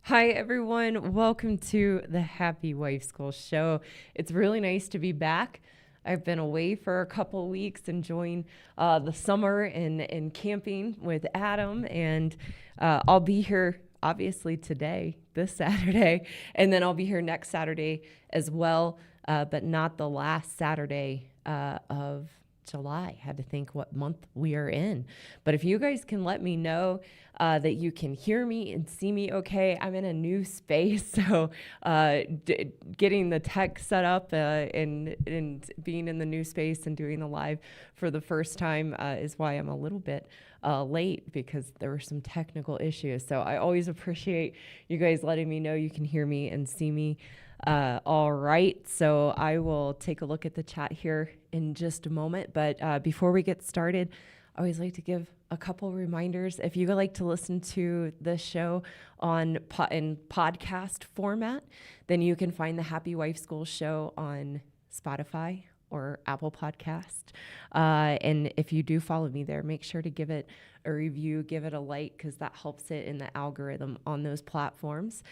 Hi, everyone. Welcome to the Happy Wife School Show. It's really nice to be back. I've been away for a couple weeks enjoying the summer and camping with Adam, and I'll be here obviously today, this Saturday, and then I'll be here next Saturday as well, but not the last Saturday of July. Had to think what month we are in. But if you guys can let me know that you can hear me and see me okay, I'm in a new space. So getting the tech set up and being in the new space and doing the live for the first time is why I'm a little bit late, because there were some technical issues. So I always appreciate you guys letting me know you can hear me and see me. All right, so I will take a look at the chat here in just a moment. But before we get started, I always like to give a couple reminders. If you would like to listen to the show in podcast format, then you can find the Happy Wife School Show on Spotify or Apple Podcast. And if you do follow me there, make sure to give it a review, give it a like, because that helps it in the algorithm on those platforms.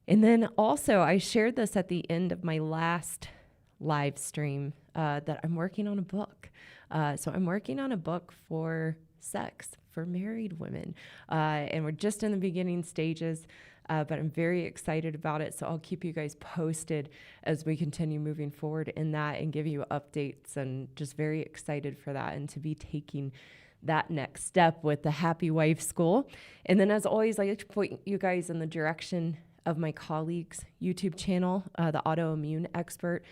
And then also, I shared this at the end of my last live stream that I'm working on a book. So I'm working on a book for sex, for married women. And we're just in the beginning stages, but I'm very excited about it. So I'll keep you guys posted as we continue moving forward in that and give you updates, and just very excited for that and to be taking that next step with the Happy Wife School. And then, as always, I like to point you guys in the direction of my colleague's YouTube channel, the autoimmune expert.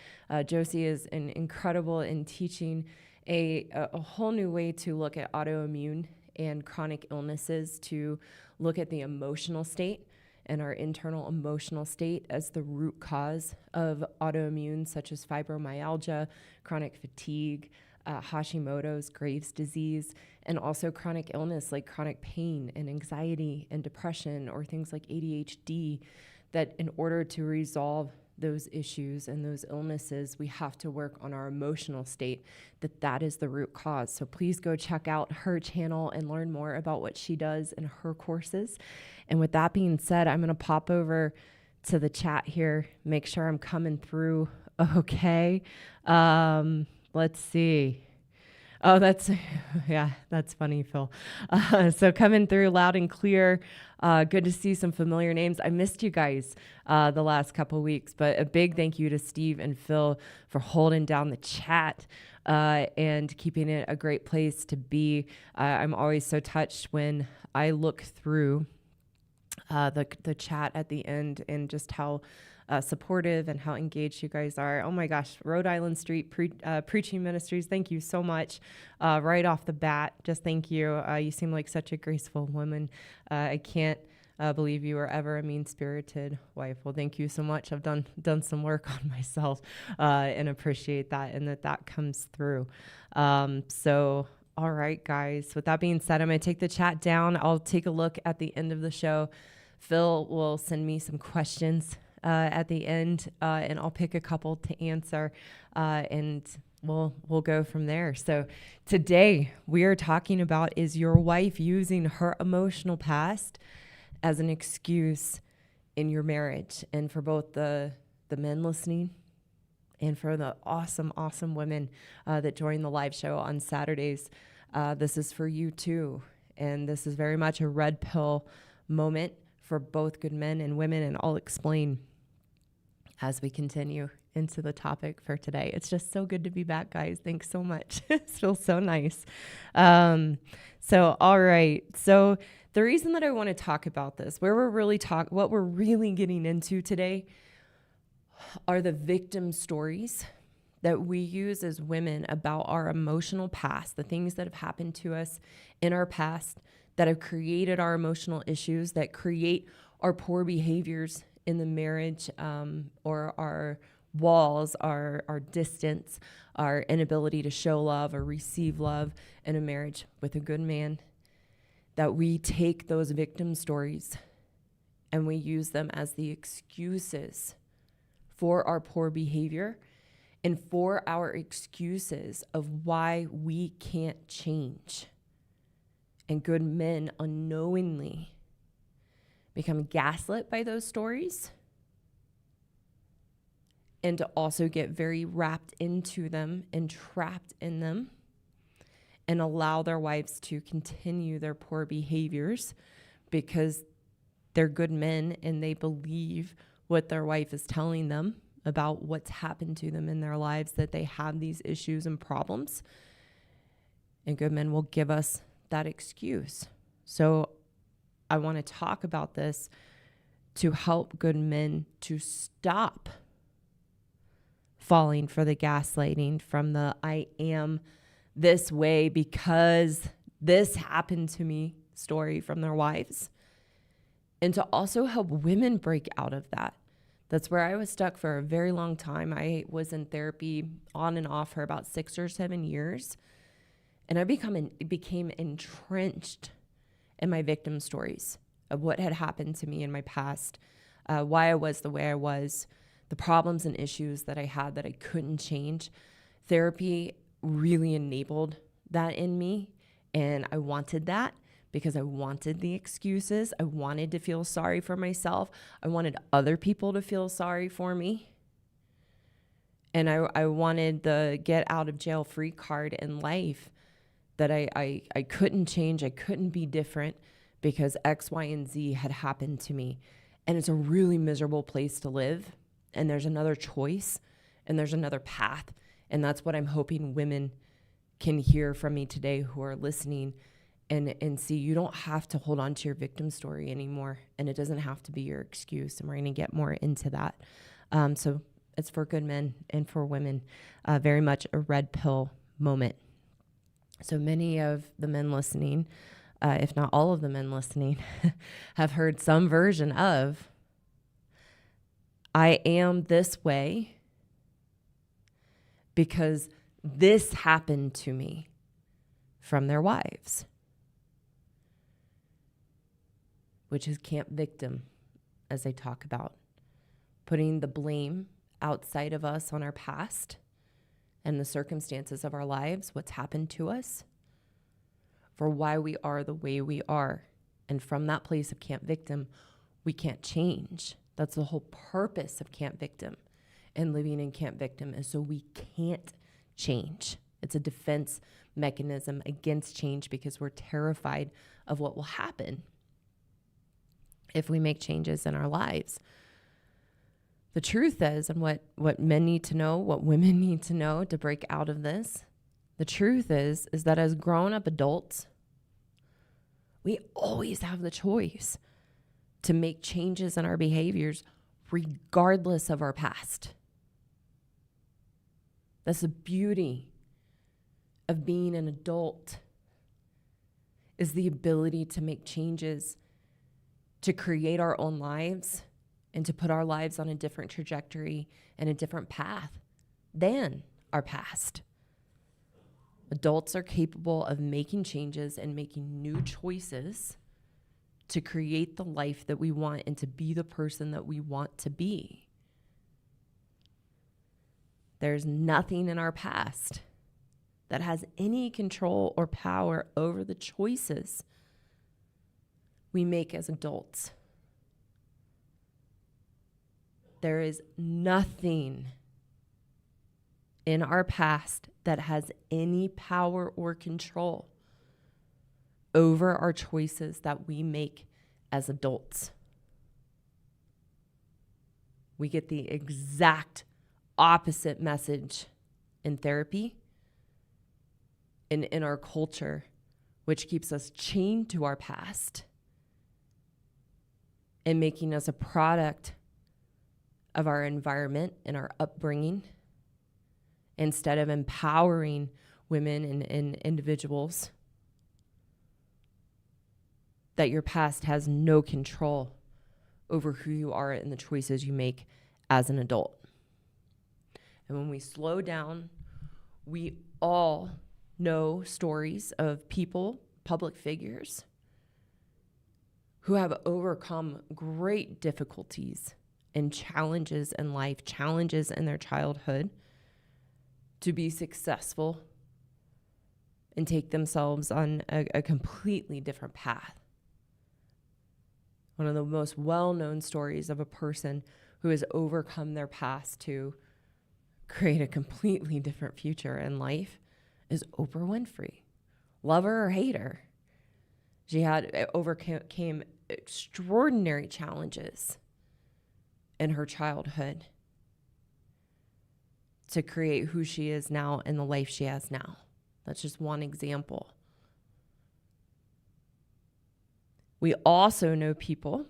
Josie is incredible in teaching a whole new way to look at autoimmune and chronic illnesses, to look at the emotional state and our internal emotional state as the root cause of autoimmune, such as fibromyalgia, chronic fatigue, Hashimoto's, Graves' disease, and also chronic illness like chronic pain and anxiety and depression, or things like ADHD, that in order to resolve those issues and those illnesses, we have to work on our emotional state, that is the root cause. So please go check out her channel and learn more about what she does in her courses. And with that being said, I'm going to pop over to the chat here, make sure I'm coming through okay. Let's see. Oh, yeah, that's funny, Phil. So coming through loud and clear. Good to see some familiar names. I missed you guys the last couple weeks, but a big thank you to Steve and Phil for holding down the chat and keeping it a great place to be. I'm always so touched when I look through the chat at the end, and just how supportive and how engaged you guys are. Oh my gosh, Rhode Island Street Preaching Ministries, thank you so much. Right off the bat, just thank you. You seem like such a graceful woman. I can't believe you were ever a mean-spirited wife. Well, thank you so much. I've done some work on myself and appreciate that, and that comes through. So all right, guys, with that being said, I'm going to take the chat down. I'll take a look at the end of the show. Phil will send me some questions at the end, and I'll pick a couple to answer, and we'll go from there. So today we are talking about, is your wife using her emotional past as an excuse in your marriage? And for both the men listening and for the awesome women that join the live show on Saturdays, this is for you too. And this is very much a red pill moment for both good men and women, and I'll explain as we continue into the topic for today. It's just so good to be back, guys. Thanks so much. It feels so nice. So, all right. So the reason that I want to talk about this, what we're really getting into today, are the victim stories that we use as women about our emotional past, the things that have happened to us in our past that have created our emotional issues, that create our poor behaviors in the marriage, or our walls, our distance, our inability to show love or receive love in a marriage with a good man. That we take those victim stories and we use them as the excuses for our poor behavior and for our excuses of why we can't change. And good men unknowingly become gaslit by those stories, and to also get very wrapped into them and trapped in them and allow their wives to continue their poor behaviors because they're good men and they believe what their wife is telling them about what's happened to them in their lives, that they have these issues and problems. And good men will give us that excuse. So I want to talk about this to help good men to stop falling for the gaslighting from the I am this way because this happened to me story from their wives, and to also help women break out of that. That's where I was stuck for a very long time. I was in therapy on and off for about 6 or 7 years, and I became entrenched in my victim stories of what had happened to me in my past, why I was the way I was, the problems and issues that I had that I couldn't change. Therapy really enabled that in me, and I wanted that because I wanted the excuses. I wanted to feel sorry for myself. I wanted other people to feel sorry for me. And I wanted the get out of jail free card in life, that I couldn't change. I couldn't be different because X, Y, and Z had happened to me. And it's a really miserable place to live. And there's another choice and there's another path. And that's what I'm hoping women can hear from me today who are listening and see you don't have to hold on to your victim story anymore. And it doesn't have to be your excuse. And we're going to get more into that. So it's for good men and for women, very much a red pill moment. So many of the men listening, if not all of the men listening, have heard some version of, I am this way because this happened to me, from their wives, which is camp victim, as they talk about, putting the blame outside of us on our past and the circumstances of our lives, what's happened to us, for why we are the way we are. And from that place of camp victim, we can't change. That's the whole purpose of camp victim and living in camp victim, is so we can't change. It's a defense mechanism against change because we're terrified of what will happen if we make changes in our lives. The truth is, and what men need to know, what women need to know to break out of this, the truth is that as grown-up adults, we always have the choice to make changes in our behaviors regardless of our past. That's the beauty of being an adult, is the ability to make changes, to create our own lives, and to put our lives on a different trajectory and a different path than our past. Adults are capable of making changes and making new choices to create the life that we want and to be the person that we want to be. There's nothing in our past that has any control or power over the choices we make as adults. There is nothing in our past that has any power or control over our choices that we make as adults. We get the exact opposite message in therapy and in our culture, which keeps us chained to our past and making us a product of our environment and our upbringing, instead of empowering women and individuals, that your past has no control over who you are and the choices you make as an adult. And when we slow down, we all know stories of people, public figures, who have overcome great difficulties and challenges in life, challenges in their childhood, to be successful and take themselves on a completely different path. One of the most well-known stories of a person who has overcome their past to create a completely different future in life is Oprah Winfrey. Love her or hate her, she had overcame extraordinary challenges in her childhood to create who she is now and the life she has now. That's just one example. We also know people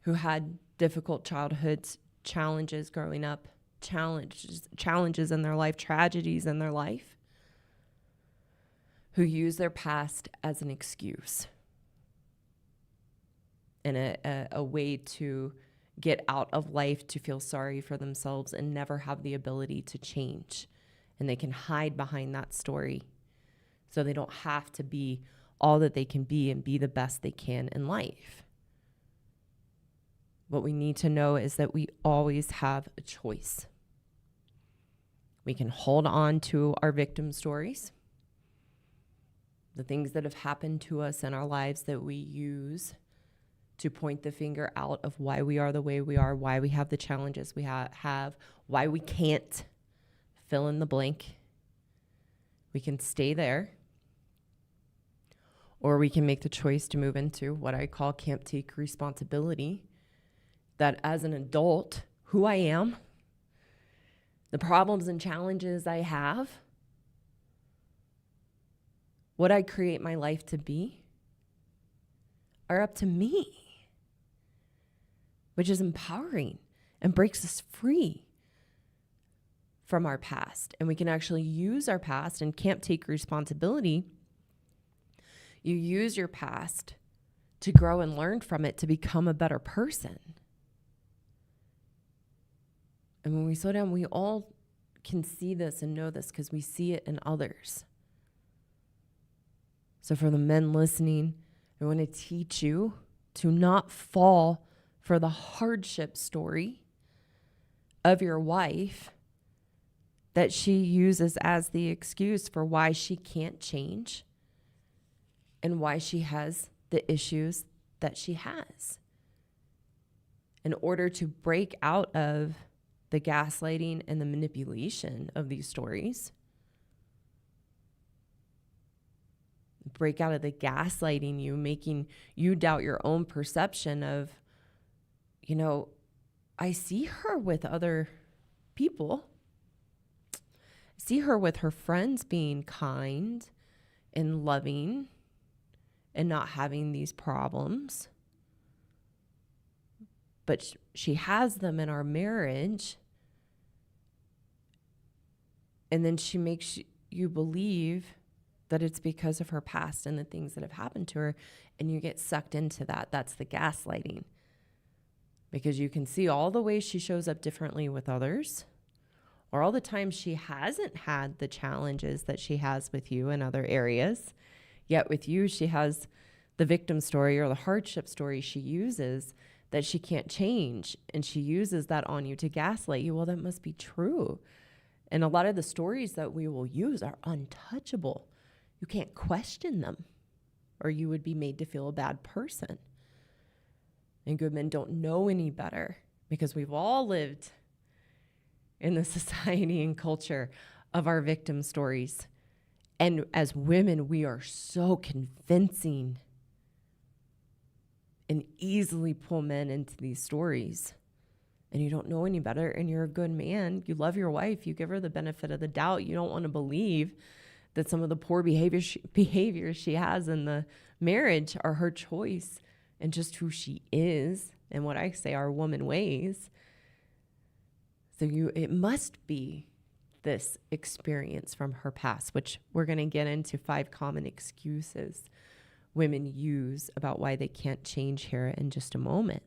who had difficult childhoods, challenges growing up, challenges in their life, tragedies in their life, who use their past as an excuse and a way to get out of life, to feel sorry for themselves and never have the ability to change. And they can hide behind that story so they don't have to be all that they can be and be the best they can in life. What we need to know is that we always have a choice. We can hold on to our victim stories, the things that have happened to us in our lives that we use to point the finger out of why we are the way we are, why we have the challenges we have, why we can't fill in the blank. We can stay there, or we can make the choice to move into what I call camp take responsibility, that as an adult, who I am, the problems and challenges I have, what I create my life to be, are up to me, which is empowering and breaks us free from our past. And we can actually use our past and camp take responsibility. You use your past to grow and learn from it to become a better person. And when we slow down, we all can see this and know this because we see it in others. So for the men listening, I want to teach you to not fall for the hardship story of your wife that she uses as the excuse for why she can't change and why she has the issues that she has. In order to break out of the gaslighting and the manipulation of these stories, break out of the gaslighting you, making you doubt your own perception of, you know, I see her with other people. I see her with her friends being kind and loving and not having these problems. But she has them in our marriage. And then she makes you believe that it's because of her past and the things that have happened to her. And you get sucked into that. That's the gaslighting. Because you can see all the ways she shows up differently with others, or all the times she hasn't had the challenges that she has with you in other areas. Yet with you, she has the victim story or the hardship story she uses that she can't change. And she uses that on you to gaslight you. Well, that must be true. And a lot of the stories that we will use are untouchable. You can't question them, or you would be made to feel a bad person. And good men don't know any better, because we've all lived in the society and culture of our victim stories. And as women, we are so convincing and easily pull men into these stories. And you don't know any better, and you're a good man. You love your wife. You give her the benefit of the doubt. You don't want to believe that some of the poor behaviors she has in the marriage are her choice and just who she is, and what I say are woman ways. So it must be this experience from her past, which we're going to get into 5 common excuses women use about why they can't change here in just a moment.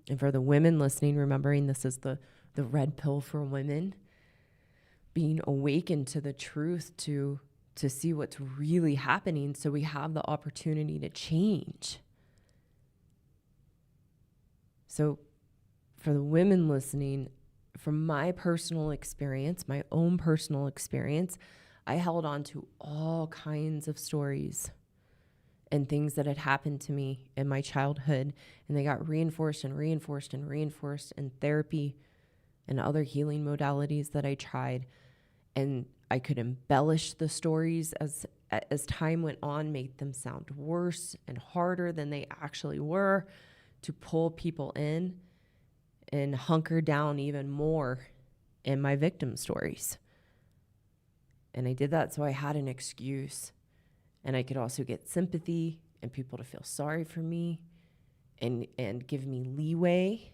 And for the women listening, remembering this is the red pill for women, being awakened to the truth, to see what's really happening so we have the opportunity to change. So for the women listening, from my personal experience, my own personal experience, I held on to all kinds of stories and things that had happened to me in my childhood. And they got reinforced and reinforced and reinforced in therapy and other healing modalities that I tried. And I could embellish the stories as time went on, make them sound worse and harder than they actually were, to pull people in and hunker down even more in my victim stories. And I did that so I had an excuse, and I could also get sympathy and people to feel sorry for me and give me leeway.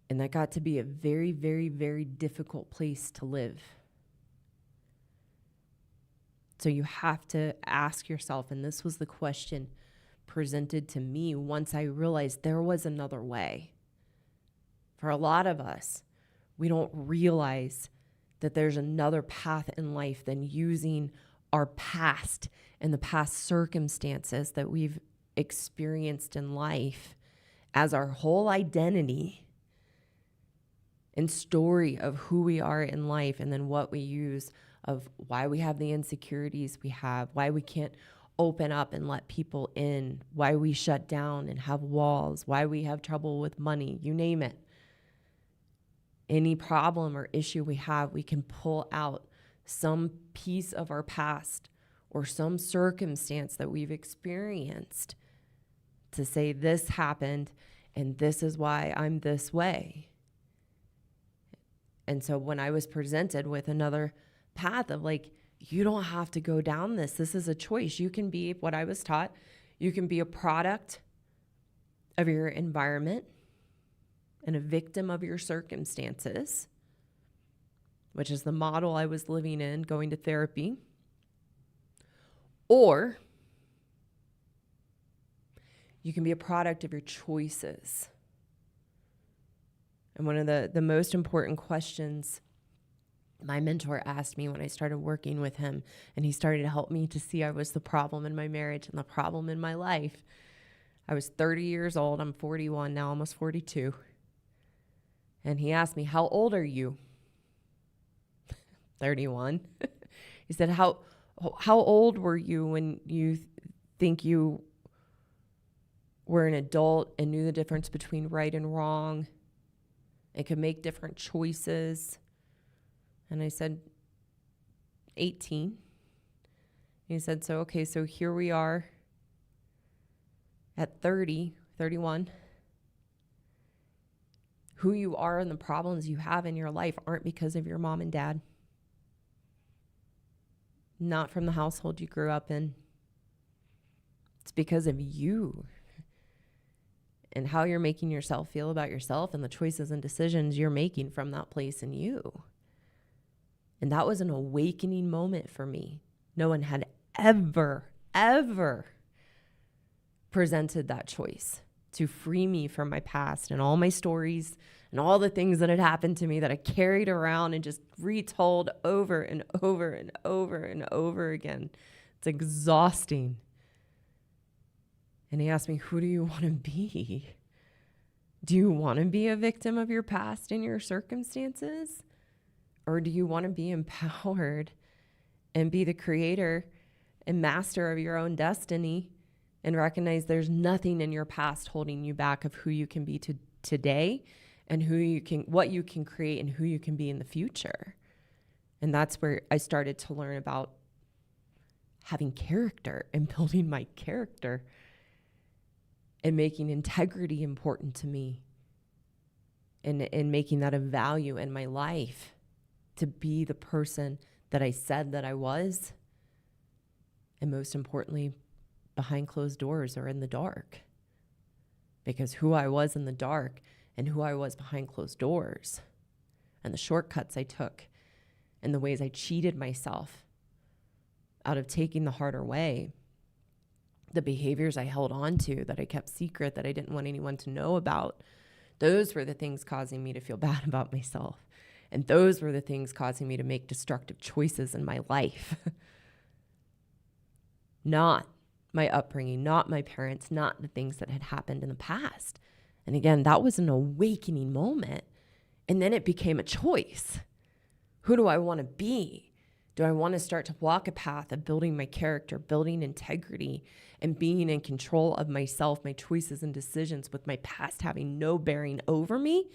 And that got to be a very, very, very difficult place to live. So you have to ask yourself, and this was the question presented to me once I realized there was another way. For a lot of us, we don't realize that there's another path in life than using our past and the past circumstances that we've experienced in life as our whole identity and story of who we are in life, and then what we use of why we have the insecurities we have, why we can't open up and let people in, why we shut down and have walls, why we have trouble with money, you name it. Any problem or issue we have, we can pull out some piece of our past or some circumstance that we've experienced to say this happened and this is why I'm this way. And so when I was presented with another path of like, you don't have to go down this. This is a choice. You can be what I was taught. You can be a product of your environment and a victim of your circumstances, which is the model I was living in, going to therapy. Or you can be a product of your choices. And one of the most important questions my mentor asked me when I started working with him, and he started to help me to see I was the problem in my marriage and the problem in my life. I was 30 years old. I'm 41 now, almost 42. And he asked me, how old are you? 31. He said, how old were you when you think you were an adult and knew the difference between right and wrong and could make different choices? And I said, 18. He said, so here we are at 30, 31. Who you are and the problems you have in your life aren't because of your mom and dad. Not from the household you grew up in. It's because of you and how you're making yourself feel about yourself and the choices and decisions you're making from that place in you. And that was an awakening moment for me. No one had ever presented that choice to free me from my past and all my stories and all the things that had happened to me that I carried around and just retold over and over and over and over again. It's exhausting. And he asked me, who do you want to be? Do you want to be a victim of your past and your circumstances? Or do you want to be empowered and be the creator and master of your own destiny and recognize there's nothing in your past holding you back of who you can be today and what you can create and who you can be in the future? And that's where I started to learn about having character and building my character and making integrity important to me and making that a value in my life, to be the person that I said that I was, and most importantly, behind closed doors or in the dark. Because who I was in the dark and who I was behind closed doors and the shortcuts I took and the ways I cheated myself out of taking the harder way, the behaviors I held on to that I kept secret that I didn't want anyone to know about, those were the things causing me to feel bad about myself. And those were the things causing me to make destructive choices in my life. Not my upbringing, not my parents, not the things that had happened in the past. And again, that was an awakening moment. And then it became a choice. Who do I want to be? Do I want to start to walk a path of building my character, building integrity, and being in control of myself, my choices and decisions, with my past having no bearing over me,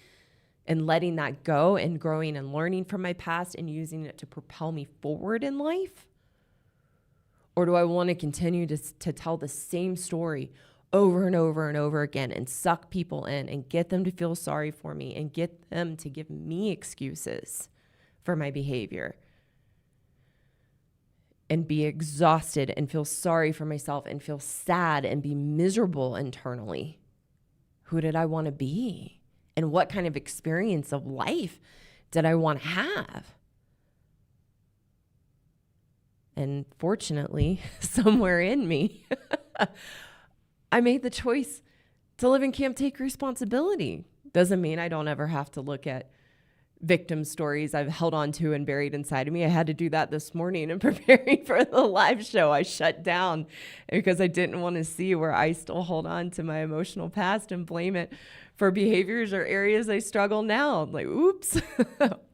and letting that go and growing and learning from my past and using it to propel me forward in life? Or do I want to continue to tell the same story over and over and over again and suck people in and get them to feel sorry for me and get them to give me excuses for my behavior and be exhausted and feel sorry for myself and feel sad and be miserable internally? Who did I want to be? And what kind of experience of life did I want to have? And fortunately, somewhere in me, I made the choice to live in Camp Take Responsibility. Doesn't mean I don't ever have to look at victim stories I've held on to and buried inside of me. I had to do that this morning in preparing for the live show. I shut down because I didn't want to see where I still hold on to my emotional past and blame it for behaviors or areas I struggle now. Like, oops,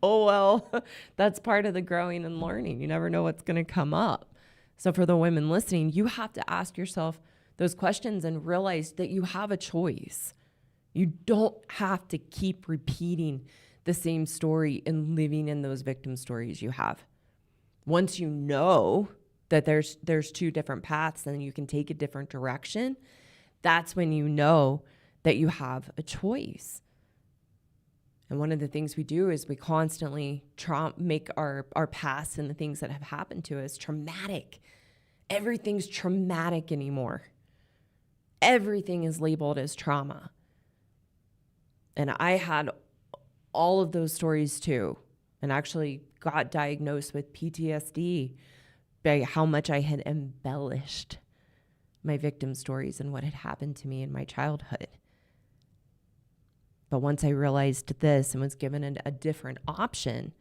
oh, well, that's part of the growing and learning. You never know what's going to come up. So for the women listening, you have to ask yourself those questions and realize that you have a choice. You don't have to keep repeating the same story and living in those victim stories you have. Once you know that there's two different paths and you can take a different direction, that's when you know that you have a choice. And one of the things we do is we constantly make our past and the things that have happened to us traumatic. Everything's traumatic anymore. Everything is labeled as trauma. And I had all of those stories too, and actually got diagnosed with PTSD by how much I had embellished my victim stories and what had happened to me in my childhood. But once I realized this and was given a different option,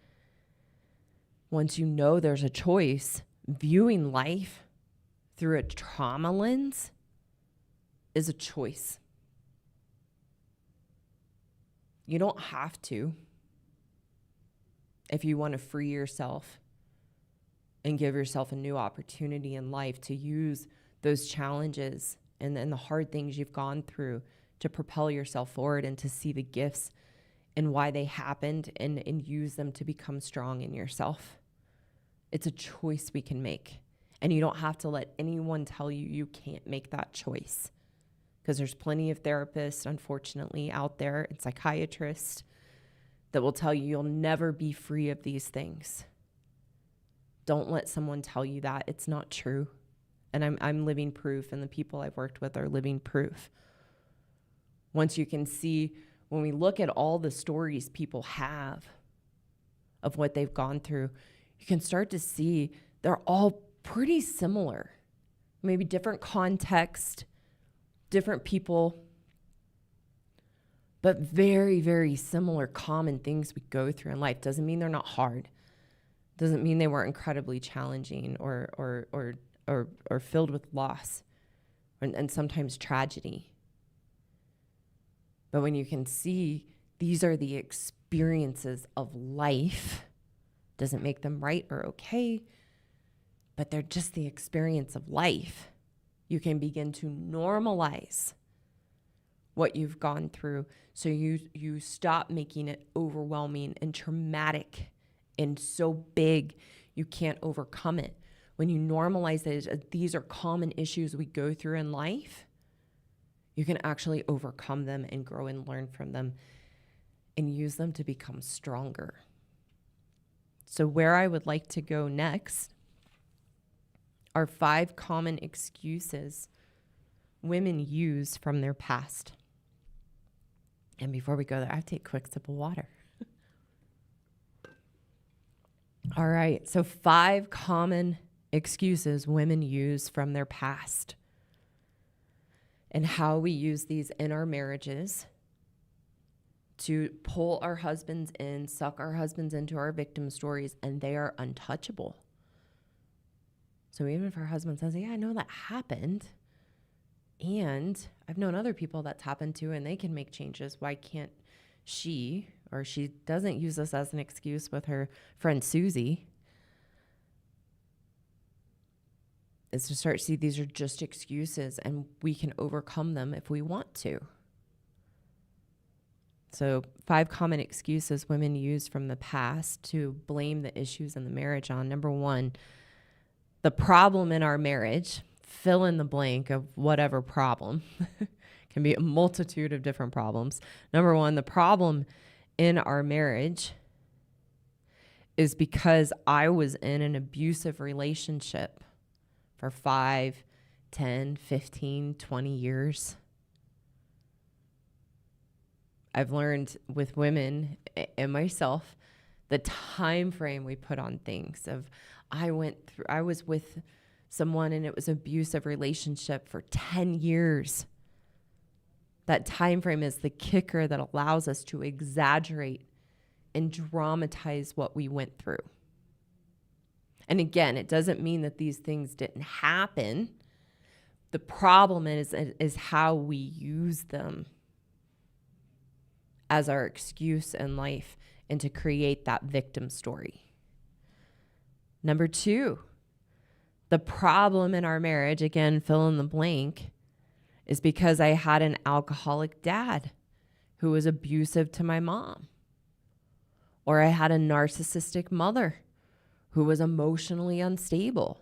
once you know there's a choice, viewing life through a trauma lens is a choice. You don't have to. If you want to free yourself and give yourself a new opportunity in life to use those challenges and the hard things you've gone through to propel yourself forward and to see the gifts and why they happened and use them to become strong in yourself. It's a choice we can make. And you don't have to let anyone tell you you can't make that choice. Because there's plenty of therapists, unfortunately, out there and psychiatrists that will tell you you'll never be free of these things. Don't let someone tell you that. It's not true. And I'm living proof, and the people I've worked with are living proof. Once you can see, when we look at all the stories people have of what they've gone through, you can start to see they're all pretty similar. Maybe different context, different people, but very, very similar common things we go through in life. Doesn't mean they're not hard. Doesn't mean they weren't incredibly challenging or filled with loss and sometimes tragedy. But when you can see these are the experiences of life, doesn't make them right or okay, but they're just the experience of life. You can begin to normalize what you've gone through so you stop making it overwhelming and traumatic and so big you can't overcome it. When you normalize that these are common issues we go through in life, you can actually overcome them and grow and learn from them and use them to become stronger. So where I would like to go next are 5 common excuses women use from their past. And before we go there, I have to take a quick sip of water. All right, so 5 common excuses women use from their past and how we use these in our marriages to pull our husbands in, suck our husbands into our victim stories, and they are untouchable. So even if our husband says, yeah, I know that happened, and I've known other people that's happened to, and they can make changes, why can't she, or she doesn't use this as an excuse with her friend Susie, is to start to see these are just excuses and we can overcome them if we want to. So 5 common excuses women use from the past to blame the issues in the marriage on. Number 1, the problem in our marriage, fill in the blank of whatever problem. Can be a multitude of different problems. Number 1, the problem in our marriage is because I was in an abusive relationship for 5, 10, 15, 20 years. I've learned with women and myself the time frame we put on things of I was with someone and it was an abusive relationship for 10 years. That time frame is the kicker that allows us to exaggerate and dramatize what we went through. And again, it doesn't mean that these things didn't happen. The problem is how we use them as our excuse in life and to create that victim story. Number 2, the problem in our marriage, again, fill in the blank, is because I had an alcoholic dad who was abusive to my mom. Or I had a narcissistic mother who was emotionally unstable.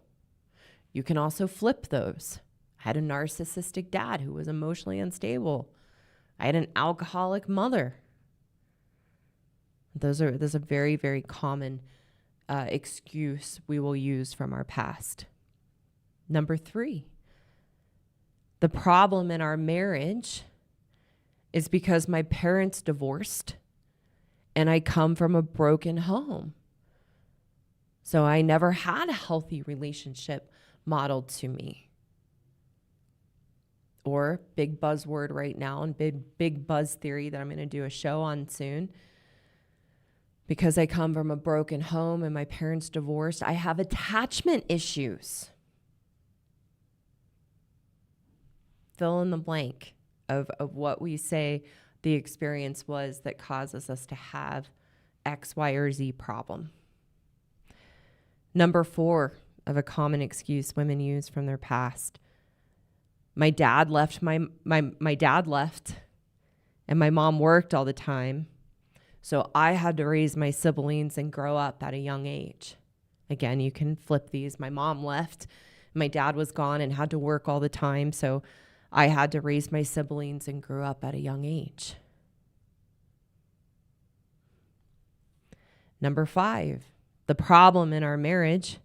You can also flip those. I had a narcissistic dad who was emotionally unstable. I had an alcoholic mother. Those are very, very common excuse we will use from our past. Number 3, the problem in our marriage is because my parents divorced and I come from a broken home. So I never had a healthy relationship modeled to me. Or big buzzword right now and big buzz theory that I'm going to do a show on soon. Because I come from a broken home and my parents divorced, I have attachment issues. Fill in the blank of what we say the experience was that causes us to have X, Y, or Z problem. Number 4 of a common excuse women use from their past. My dad left, my dad left, and my mom worked all the time. So I had to raise my siblings and grow up at a young age. Again, you can flip these. My mom left, my dad was gone and had to work all the time. So I had to raise my siblings and grew up at a young age. Number 5, the problem in our marriage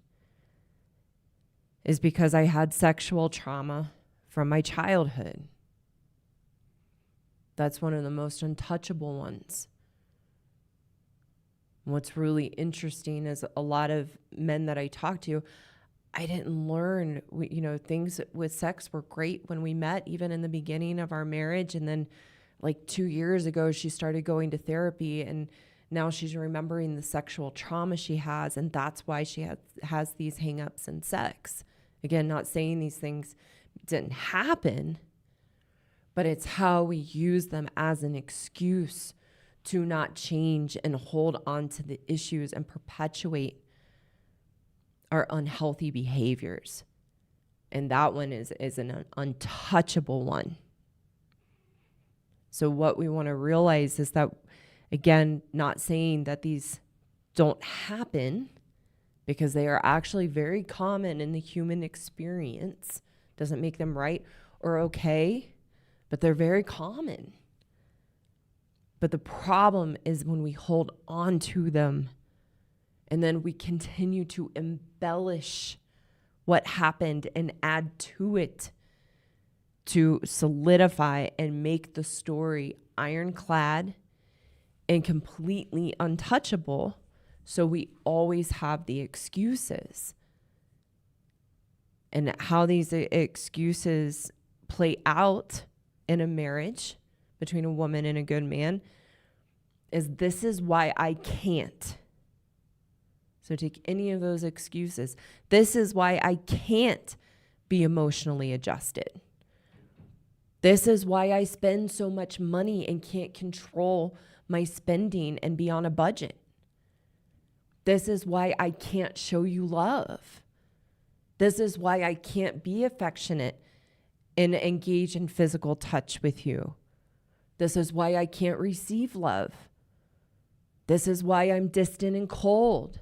is because I had sexual trauma from my childhood. That's one of the most untouchable ones. What's really interesting is a lot of men that I talk to, I didn't learn, things with sex were great when we met, even in the beginning of our marriage. And then like 2 years ago, she started going to therapy and now she's remembering the sexual trauma she has. And that's why she has these hangups in sex. Again, not saying these things didn't happen, but it's how we use them as an excuse to not change and hold on to the issues and perpetuate our unhealthy behaviors. And that one is an untouchable one. So what we want to realize is that, again, not saying that these don't happen, because they are actually very common in the human experience. Doesn't make them right or okay, but they're very common. But the problem is when we hold on to them and then we continue to embellish what happened and add to it to solidify and make the story ironclad and completely untouchable. So we always have the excuses. And how these excuses play out in a marriage between a woman and a good man is this is why I can't. So take any of those excuses. This is why I can't be emotionally adjusted. This is why I spend so much money and can't control my spending and be on a budget. This is why I can't show you love. This is why I can't be affectionate and engage in physical touch with you. This is why I can't receive love. This is why I'm distant and cold.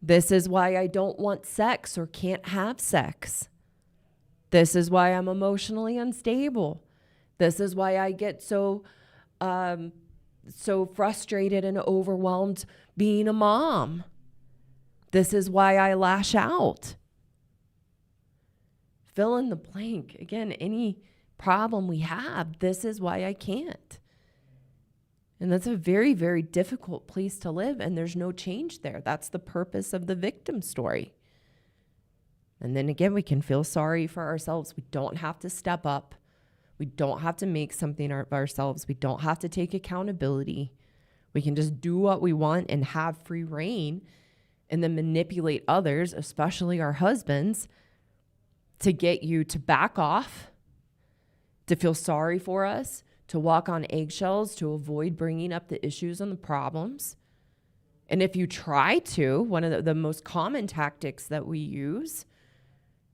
This is why I don't want sex or can't have sex. This is why I'm emotionally unstable. This is why I get so frustrated and overwhelmed being a mom. This is why I lash out. Fill in the blank. Again, any problem we have, this is why I can't. And that's a very, very difficult place to live, and there's no change there. That's the purpose of the victim story. And then again, we can feel sorry for ourselves. We don't have to step up. We don't have to make something of ourselves. We don't have to take accountability. We can just do what we want and have free reign, and then manipulate others, especially our husbands, to get you to back off, to feel sorry for us, to walk on eggshells, to avoid bringing up the issues and the problems. And if you try to, one of the most common tactics that we use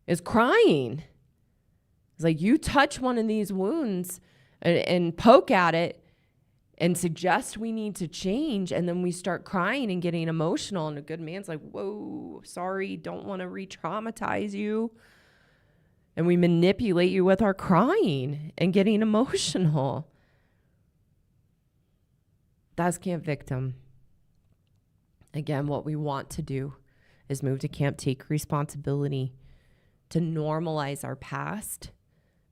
is crying. It's like you touch one of these wounds and poke at it and suggest we need to change, and then we start crying and getting emotional, and a good man's like, whoa, sorry, don't want to re-traumatize you. And we manipulate you with our crying and getting emotional. That's Camp Victim. Again, what we want to do is move to Camp Take Responsibility, to normalize our past,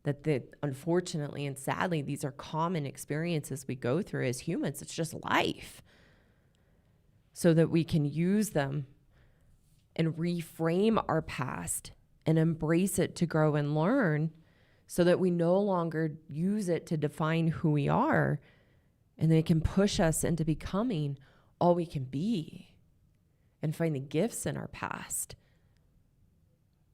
that unfortunately and sadly, these are common experiences we go through as humans. It's just life. So that we can use them and reframe our past and embrace it to grow and learn, so that we no longer use it to define who we are, and they can push us into becoming all we can be and find the gifts in our past.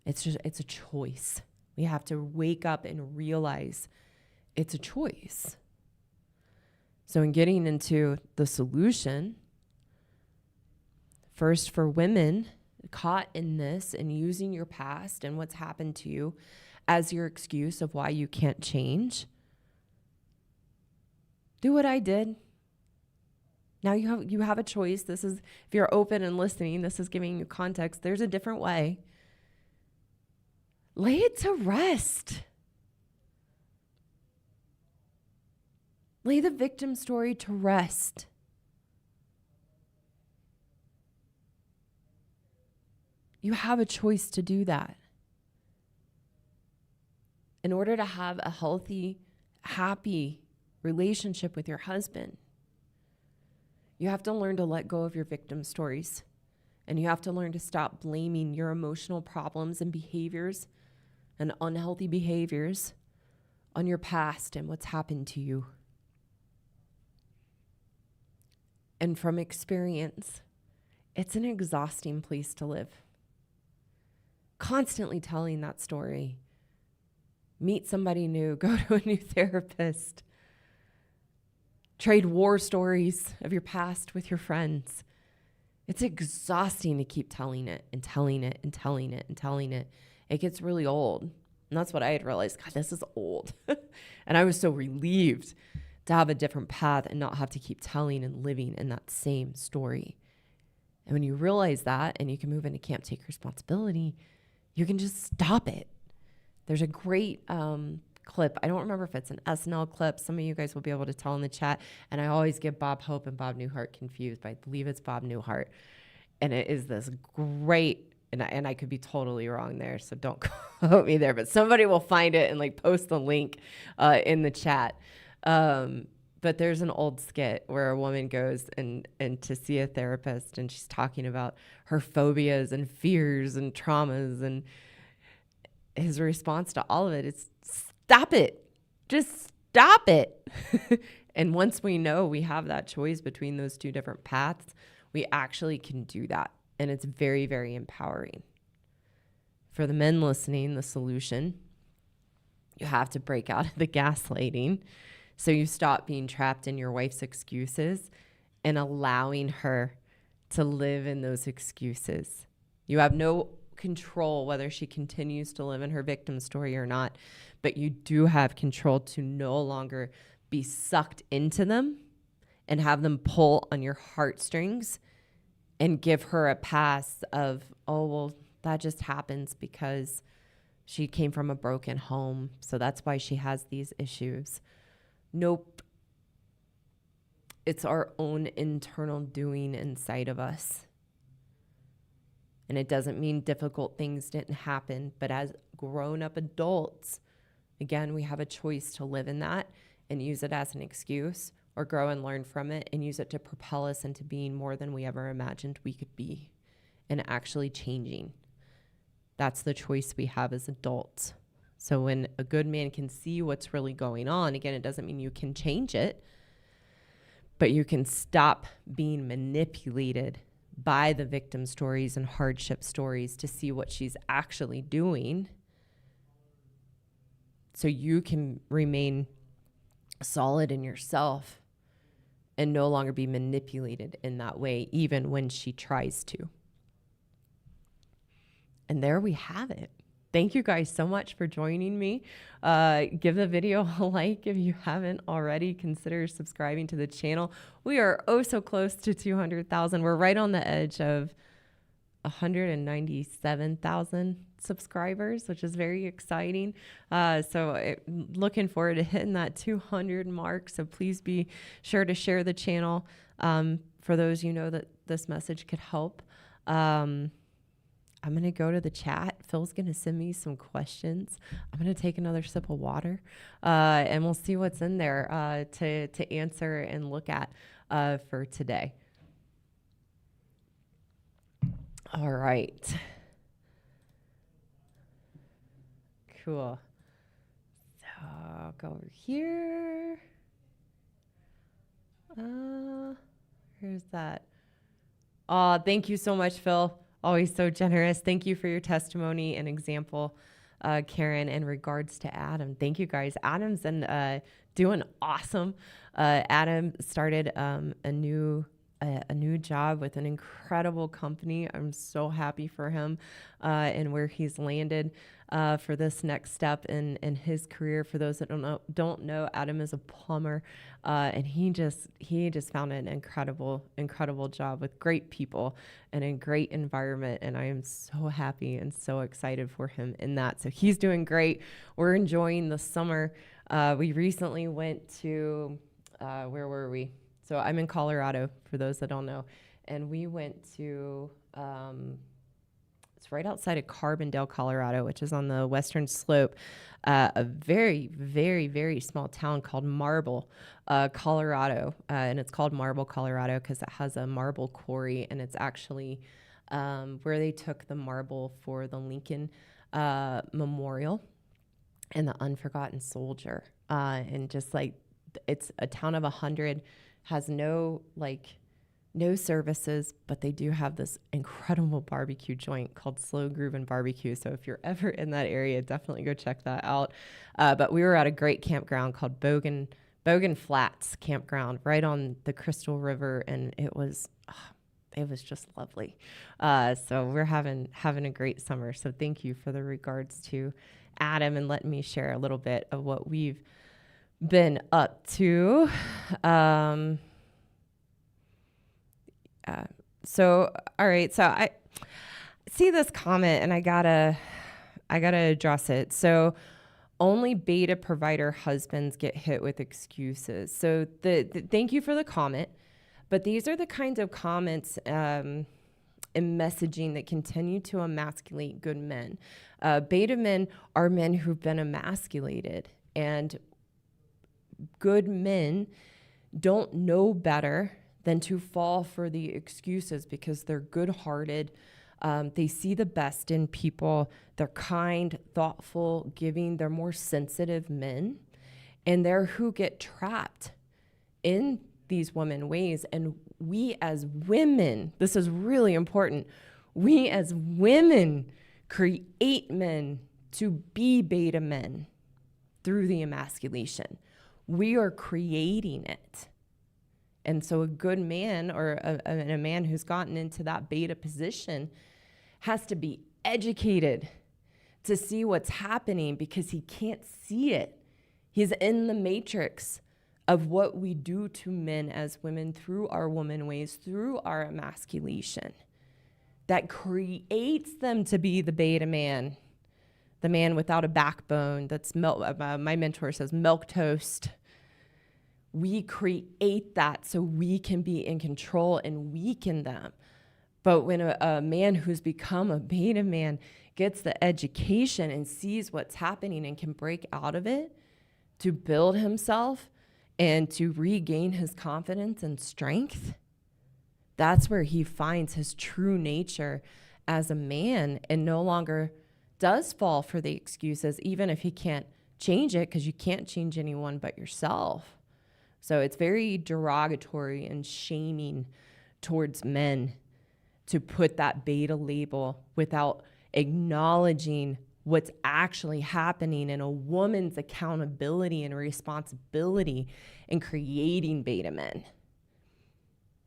It's a choice. We have to wake up and realize it's a choice. So in getting into the solution, first for women caught in this and using your past and what's happened to you as your excuse of why you can't change, do what I did. Now you have a choice. This is, if you're open and listening, this is giving you context. There's a different way. Lay it to rest. Lay the victim story to rest. You have a choice to do that. In order to have a healthy, happy relationship with your husband, you have to learn to let go of your victim stories. And you have to learn to stop blaming your emotional problems and behaviors and unhealthy behaviors on your past and what's happened to you. And from experience, it's an exhausting place to live. Constantly telling that story. Meet somebody new, go to a new therapist. Trade war stories of your past with your friends. It's exhausting to keep telling it and telling it and telling it and telling it. It gets really old. And that's what I had realized. God, this is old. And I was so relieved to have a different path and not have to keep telling and living in that same story. And when you realize that and you can move into Camp Take Responsibility, you can just stop it. There's a great clip. I don't remember if it's an SNL clip. Some of you guys will be able to tell in the chat. And I always get Bob Hope and Bob Newhart confused, but I believe it's Bob Newhart. And it is this great, and I could be totally wrong there, so don't quote me there, but somebody will find it and like post the link in the chat. But there's an old skit where a woman goes and to see a therapist, and she's talking about her phobias and fears and traumas, and his response to all of it is, stop it. Just stop it. And once we know we have that choice between those two different paths, we actually can do that. And it's very, very empowering. For the men listening, the solution, you have to break out of the gaslighting. So you stop being trapped in your wife's excuses and allowing her to live in those excuses. You have no control whether she continues to live in her victim story or not, but you do have control to no longer be sucked into them and have them pull on your heartstrings and give her a pass of, oh, well, that just happens because she came from a broken home, so that's why she has these issues. Nope. It's our own internal doing inside of us. And it doesn't mean difficult things didn't happen, but as grown-up adults, again, we have a choice to live in that and use it as an excuse, or grow and learn from it and use it to propel us into being more than we ever imagined we could be and actually changing. That's the choice we have as adults. So when a good man can see what's really going on, again, it doesn't mean you can change it, but you can stop being manipulated by the victim stories and hardship stories to see what she's actually doing, so you can remain solid in yourself and no longer be manipulated in that way, even when she tries to. And there we have it. Thank you guys so much for joining me. Give the video a like if you haven't already. Consider subscribing to the channel. We are oh so close to 200,000. We're right on the edge of 197,000 subscribers, which is very exciting. Looking forward to hitting that 200 mark. So please be sure to share the channel for those you know that this message could help. I'm going to go to the chat. Phil's going to send me some questions. I'm going to take another sip of water, and we'll see what's in there to answer and look at for today. All right. Cool. So I'll go over here. Where's that? Thank you so much, Phil. Always so generous. Thank you for your testimony and example, Karen, in regards to Adam. Thank you, guys. Adam's doing awesome. Adam started a new job with an incredible company. I'm so happy for him and where he's landed for this next step in his career. For those that don't know, Adam is a plumber, and he just found an incredible job with great people and a great environment. And I am so happy and so excited for him in that. So he's doing great. We're enjoying the summer. We recently went to where were we? So I'm in Colorado, for those that don't know. And we went to, it's right outside of Carbondale, Colorado, which is on the western slope, a very, very, very small town called Marble, Colorado. And it's called Marble, Colorado, because it has a marble quarry. And it's actually where they took the marble for the Lincoln Memorial and the Unforgotten Soldier. And just like, it's a town of 100, has no services, but they do have this incredible barbecue joint called Slow Groovin' Barbecue. So if you're ever in that area, definitely go check that out. But we were at a great campground called Bogan Flats Campground right on the Crystal River, and it was just lovely. So we're having a great summer. So thank you for the regards to Adam and letting me share a little bit of what we've been up to. So all right, so I see this comment and I gotta address it. So only beta provider husbands get hit with excuses. So thank you for the comment, but these are the kinds of comments and messaging that continue to emasculate good men. Beta men are men who've been emasculated, and good men don't know better than to fall for the excuses because they're good-hearted. They see the best in people. They're kind, thoughtful, giving. They're more sensitive men. And they're who get trapped in these women ways. And we as women, this is really important, we as women create men to be beta men through the emasculation. We are creating it. And so a good man, or a man who's gotten into that beta position, has to be educated to see what's happening because he can't see it. He's in the matrix of what we do to men as women through our woman ways, through our emasculation that creates them to be the beta man, the man without a backbone. That's my mentor says milk toast. We create that so we can be in control and weaken them. But when a man who's become a beta man gets the education and sees what's happening and can break out of it to build himself and to regain his confidence and strength, that's where he finds his true nature as a man and no longer does fall for the excuses, even if he can't change it, because you can't change anyone but yourself. So it's very derogatory and shaming towards men to put that beta label without acknowledging what's actually happening and a woman's accountability and responsibility in creating beta men.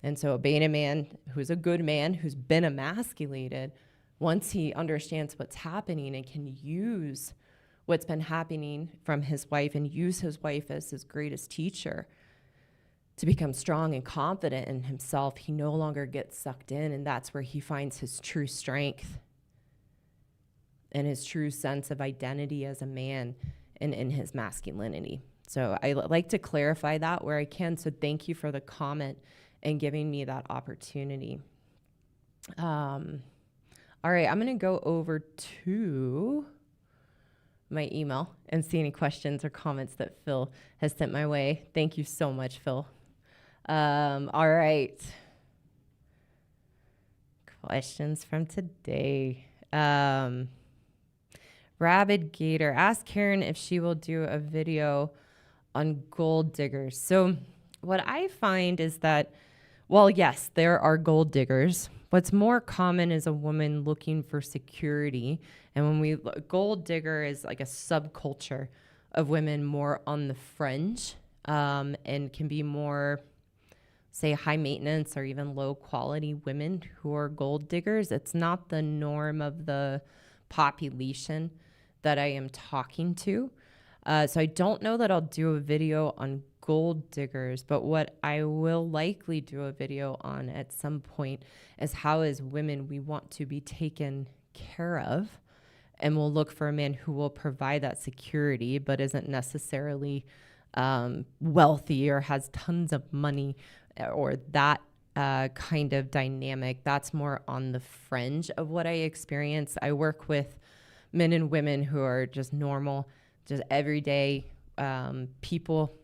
And so a beta man who's a good man, who's been emasculated, once he understands what's happening and can use what's been happening from his wife and use his wife as his greatest teacher to become strong and confident in himself, he no longer gets sucked in, and that's where he finds his true strength and his true sense of identity as a man and in his masculinity. So I like to clarify that where I can, so thank you for the comment and giving me that opportunity. All right, I'm gonna go over to my email and see any questions or comments that Phil has sent my way. Thank you so much, Phil. All right. Questions from today. Rabid Gator, ask Karen if she will do a video on gold diggers. So what I find is that, well, yes, there are gold diggers. What's more common is a woman looking for security. And when gold digger is like a subculture of women more on the fringe, and can be more, say, high maintenance or even low quality women who are gold diggers. It's not the norm of the population that I am talking to. So I don't know that I'll do a video on gold diggers, but what I will likely do a video on at some point is how as women we want to be taken care of, and we'll look for a man who will provide that security but isn't necessarily wealthy or has tons of money or that kind of dynamic. That's more on the fringe of what I experience. I work with men and women who are just normal, just everyday people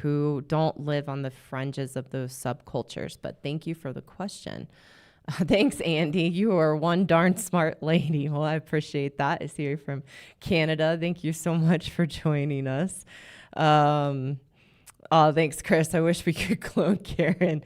who don't live on the fringes of those subcultures. But thank you for the question. Thanks, Andy. You are one darn smart lady. Well, I appreciate that. I see you're from Canada. Thank you so much for joining us. Oh, thanks, Chris. I wish we could clone Karen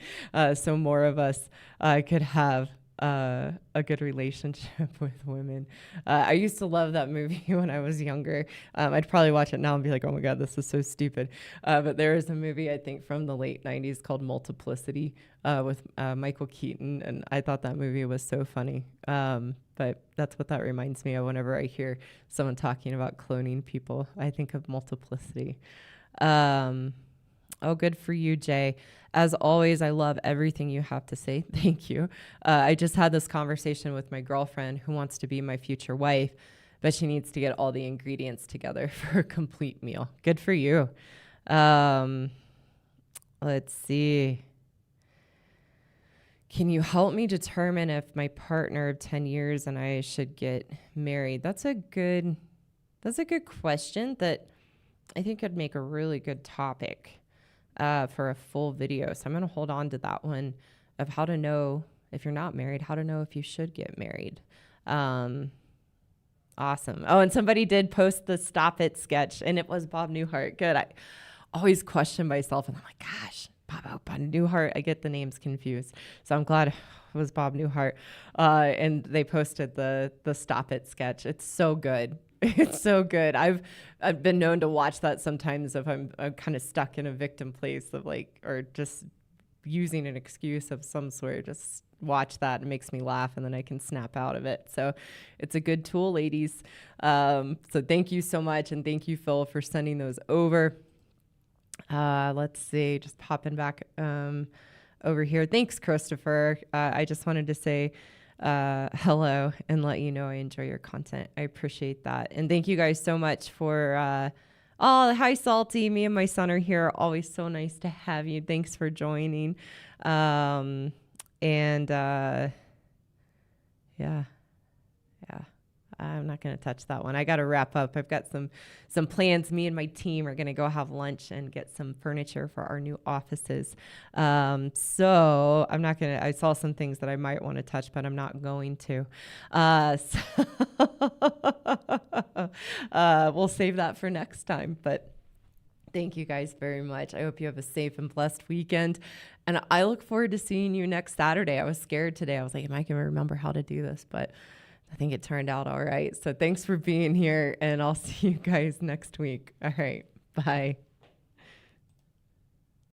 so more of us could have a good relationship with women. I used to love that movie when I was younger. I'd probably watch it now and be like, oh my God, this is so stupid. But there is a movie, I think, from the late 90s called Multiplicity with Michael Keaton. And I thought that movie was so funny. But that's what that reminds me of whenever I hear someone talking about cloning people. I think of Multiplicity. Oh, good for you, Jay. As always, I love everything you have to say. Thank you. I just had this conversation with my girlfriend who wants to be my future wife, but she needs to get all the ingredients together for a complete meal. Good for you. Let's see. Can you help me determine if my partner of 10 years and I should get married? That's a good question that I think could make a really good topic for a full video. So I'm going to hold on to that one of how to know if you're not married, how to know if you should get married. Awesome. Oh, and somebody did post the Stop It sketch, and it was Bob Newhart. Good. I always question myself, and I'm like, gosh, Bob Newhart. I get the names confused. So I'm glad it was Bob Newhart. And they posted the Stop It sketch. It's so good. It's so good. I've been known to watch that sometimes if I'm kind of stuck in a victim place of like, or just using an excuse of some sort. Just watch that. It makes me laugh, and then I can snap out of it. So it's a good tool, ladies. So thank you so much. And thank you, Phil, for sending those over. Let's see, just popping back over here. Thanks, Christopher. I just wanted to say hello and let you know I enjoy your content. I appreciate that. And thank you guys so much for hi, Salty. Me and my son are here. Always so nice to have you. Thanks for joining. Yeah. I'm not going to touch that one. I got to wrap up. I've got some plans. Me and my team are going to go have lunch and get some furniture for our new offices. So I'm not going to, I saw some things that I might want to touch, but I'm not going to. We'll save that for next time. But thank you guys very much. I hope you have a safe and blessed weekend. And I look forward to seeing you next Saturday. I was scared today. I was like, am I going to remember how to do this? But I think it turned out all right. So thanks for being here, and I'll see you guys next week. All right. Bye.